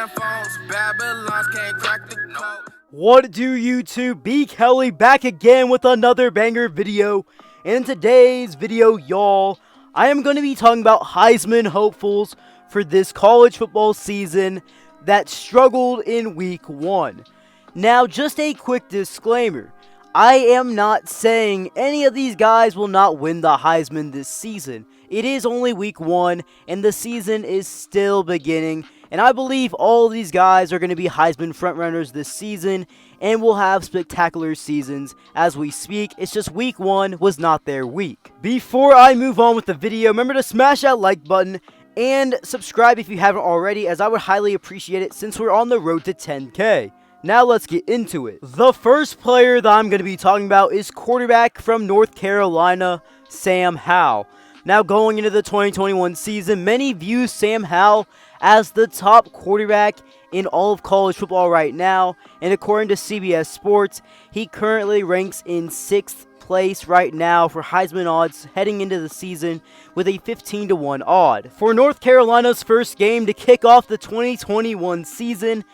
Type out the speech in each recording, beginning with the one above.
Flip phones, Babylons can't crack the code. What do YouTube? B. Kelly back again with another banger video. In today's video, y'all, I am going to be talking about Heisman hopefuls for this college football season that struggled in week 1. Now, just a quick disclaimer. I am not saying any of these guys will not win the Heisman this season. It is only week 1 and the season is still beginning. And I believe all of these guys are going to be Heisman frontrunners this season and will have spectacular seasons as we speak. It's just week 1 was not their week. Before I move on with the video, remember to smash that like button and subscribe if you haven't already, as I would highly appreciate it since we're on the road to 10K. Now let's get into it. The first player that I'm going to be talking about is quarterback from North Carolina, Sam Howell. Now going into the 2021 season, many view Sam Howell as the top quarterback in all of college football right now, and according to CBS Sports, he currently ranks in 6th place right now for Heisman odds heading into the season with a 15-1 odd. For North Carolina's first game to kick off the 2021 season,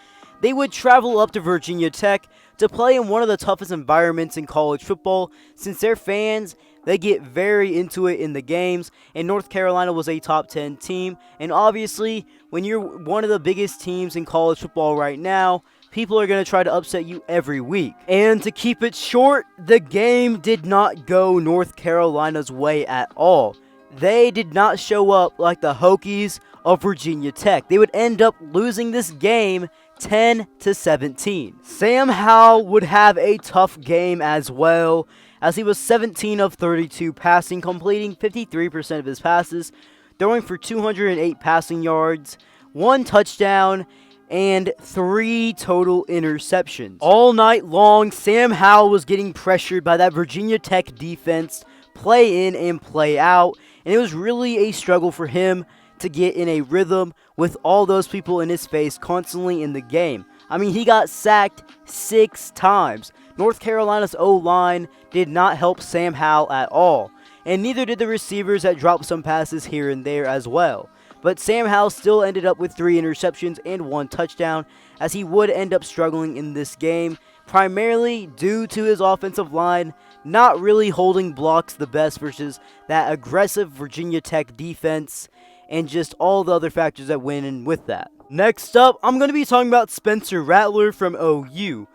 they would travel up to Virginia Tech to play in one of the toughest environments in college football, since their fans, they get very into it in the games, and North Carolina was a top 10 team, and obviously, when you're one of the biggest teams in college football right now, people are going to try to upset you every week. And to keep it short, the game did not go North Carolina's way at all. They did not show up like the Hokies of Virginia Tech. They would end up losing this game 10-17. Sam Howell would have a tough game as well, as he was 17 of 32 passing, completing 53% of his passes, throwing for 208 passing yards, 1 touchdown, and 3 total interceptions. All night long, Sam Howell was getting pressured by that Virginia Tech defense, play in and play out, and it was really a struggle for him to get in a rhythm with all those people in his face constantly in the game. I mean, he got sacked 6 times. North Carolina's O-line did not help Sam Howell at all, and neither did the receivers that dropped some passes here and there as well. But Sam Howell still ended up with 3 interceptions and 1 touchdown, as he would end up struggling in this game, primarily due to his offensive line not really holding blocks the best versus that aggressive Virginia Tech defense, and just all the other factors that went in with that. Next up, I'm going to be talking about Spencer Rattler from OU.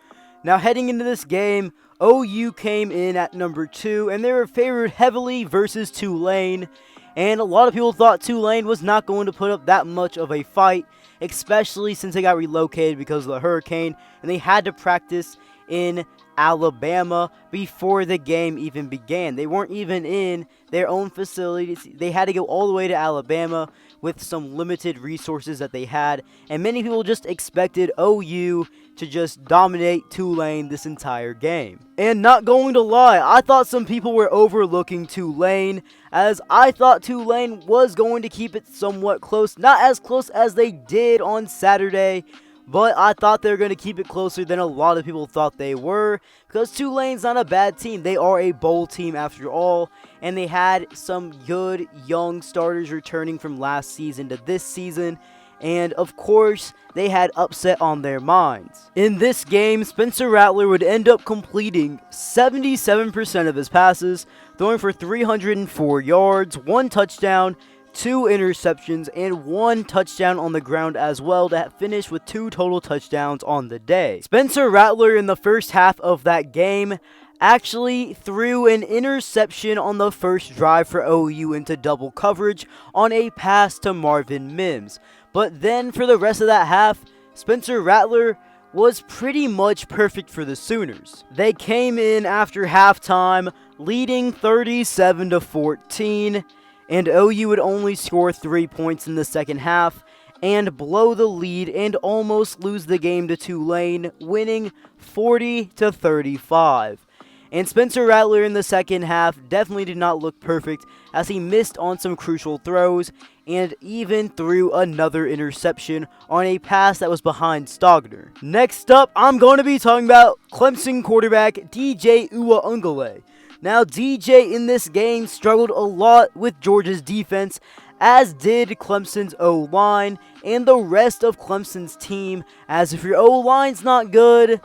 Now, heading into this game, OU came in at number 2, and they were favored heavily versus Tulane. And a lot of people thought Tulane was not going to put up that much of a fight, especially since they got relocated because of the hurricane, and they had to practice in Alabama before the game even began. They weren't even in their own facilities. They had to go all the way to Alabama with some limited resources that they had, and many people just expected OU to just dominate Tulane this entire game. And not going to lie, I thought some people were overlooking Tulane, as I thought Tulane was going to keep it somewhat close. Not as close as they did on Saturday, but I thought they were going to keep it closer than a lot of people thought they were, because Tulane's not a bad team. They are a bowl team after all, and they had some good young starters returning from last season to this season, and of course, they had upset on their minds. In this game, Spencer Rattler would end up completing 77% of his passes, throwing for 304 yards, 1 touchdown, 2 interceptions, and 1 touchdown on the ground as well, to finish with 2 total touchdowns on the day. Spencer Rattler in the first half of that game actually threw an interception on the first drive for OU into double coverage on a pass to Marvin Mims. But then for the rest of that half, Spencer Rattler was pretty much perfect for the Sooners. They came in after halftime leading 37-14, and OU would only score 3 points in the second half and blow the lead and almost lose the game to Tulane, winning 40-35. And Spencer Rattler in the second half definitely did not look perfect, as he missed on some crucial throws and even threw another interception on a pass that was behind Stogner. Next up, I'm going to be talking about Clemson quarterback DJ Unga. Now, DJ in this game struggled a lot with Georgia's defense, as did Clemson's O-line and the rest of Clemson's team, as if your O-line's not good,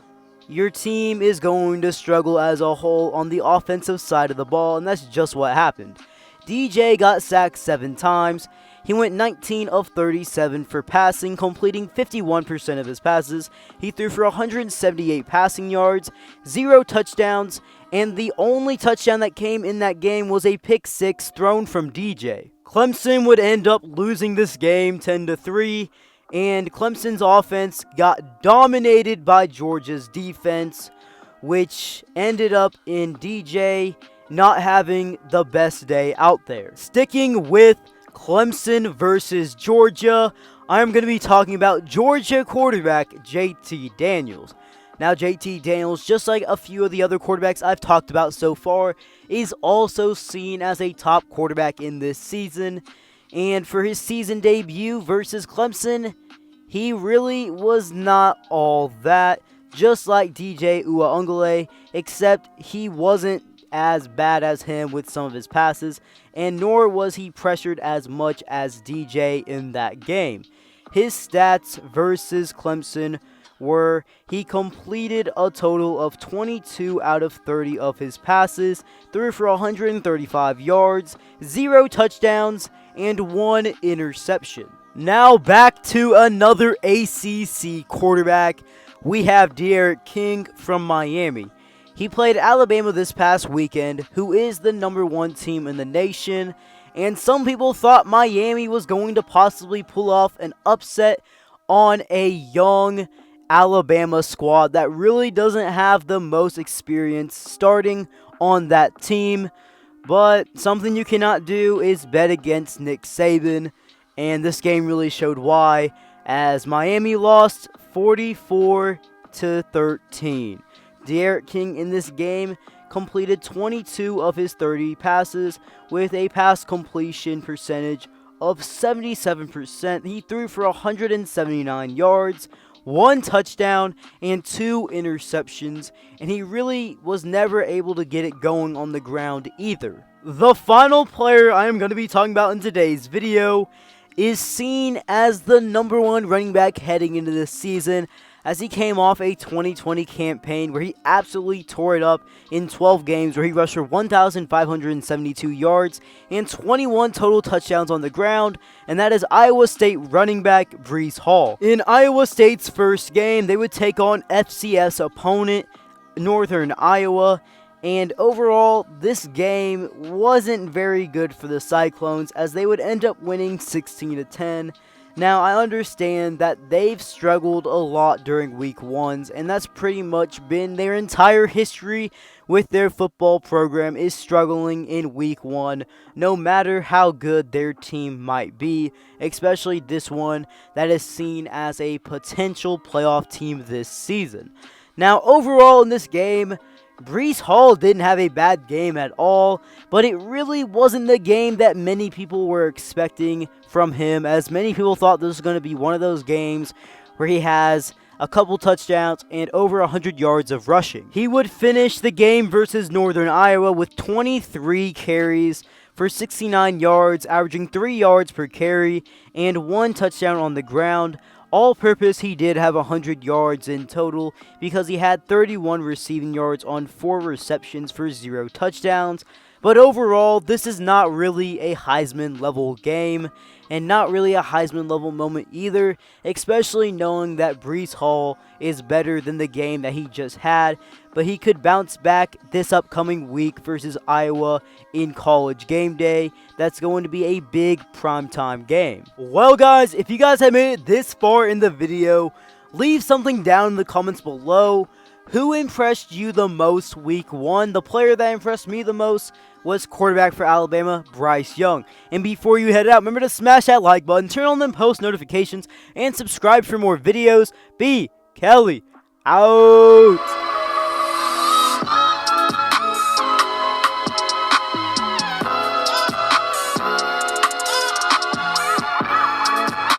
your team is going to struggle as a whole on the offensive side of the ball, and that's just what happened. DJ got sacked 7 times. He went 19 of 37 for passing, completing 51% of his passes. He threw for 178 passing yards, 0 touchdowns, and the only touchdown that came in that game was a pick 6 thrown from DJ. Clemson would end up losing this game 10-3, and Clemson's offense got dominated by Georgia's defense, which ended up in DJ not having the best day out there. Sticking with Clemson versus Georgia, I'm going to be talking about Georgia quarterback JT Daniels. Now, JT Daniels, just like a few of the other quarterbacks I've talked about so far, is also seen as a top quarterback in this season. And for his season debut versus Clemson, he really was not all that, just like DJ Unga, except he wasn't as bad as him with some of his passes, and nor was he pressured as much as DJ in that game. His stats versus Clemson were he completed a total of 22 out of 30 of his passes, threw for 135 yards, 0 touchdowns, and 1 interception. Now back to another ACC quarterback. We have Derrick King from Miami. He played Alabama this past weekend, who is the #1 team in the nation, and some people thought Miami was going to possibly pull off an upset on a young Alabama squad that really doesn't have the most experience starting on that team. But something you cannot do is bet against Nick Saban, and this game really showed why, as Miami lost 44-13. Derrick King in this game completed 22 of his 30 passes with a pass completion percentage of 77%. He threw for 179 yards, 1 touchdown, and 2 interceptions, and he really was never able to get it going on the ground either. The final player I am going to be talking about in today's video is seen as the #1 running back heading into this season, as he came off a 2020 campaign where he absolutely tore it up in 12 games, where he rushed for 1,572 yards and 21 total touchdowns on the ground, and that is Iowa State running back Breece Hall. In Iowa State's first game, they would take on FCS opponent Northern Iowa, and overall, this game wasn't very good for the Cyclones, as they would end up winning 16-10. Now, I understand that they've struggled a lot during week 1s, and that's pretty much been their entire history with their football program, is struggling in week 1, no matter how good their team might be, especially this one that is seen as a potential playoff team this season. Now, overall in this game, Breece Hall didn't have a bad game at all, but it really wasn't the game that many people were expecting from him, as many people thought this was going to be one of those games where he has a couple touchdowns and over 100 yards of rushing. He would finish the game versus Northern Iowa with 23 carries for 69 yards, averaging 3 yards per carry and 1 touchdown on the ground. All-purpose, he did have 100 yards in total because he had 31 receiving yards on 4 receptions for 0 touchdowns. But overall, this is not really a Heisman-level game, and not really a Heisman-level moment either, especially knowing that Breece Hall is better than the game that he just had, but he could bounce back this upcoming week versus Iowa in College Game Day. That's going to be a big primetime game. Well, guys, if you guys have made it this far in the video, leave something down in the comments below. Who impressed you the most week 1? The player that impressed me the most was quarterback for Alabama, Bryce Young. And before you head out, remember to smash that like button, turn on them post notifications, and subscribe for more videos. B. Kelly, out.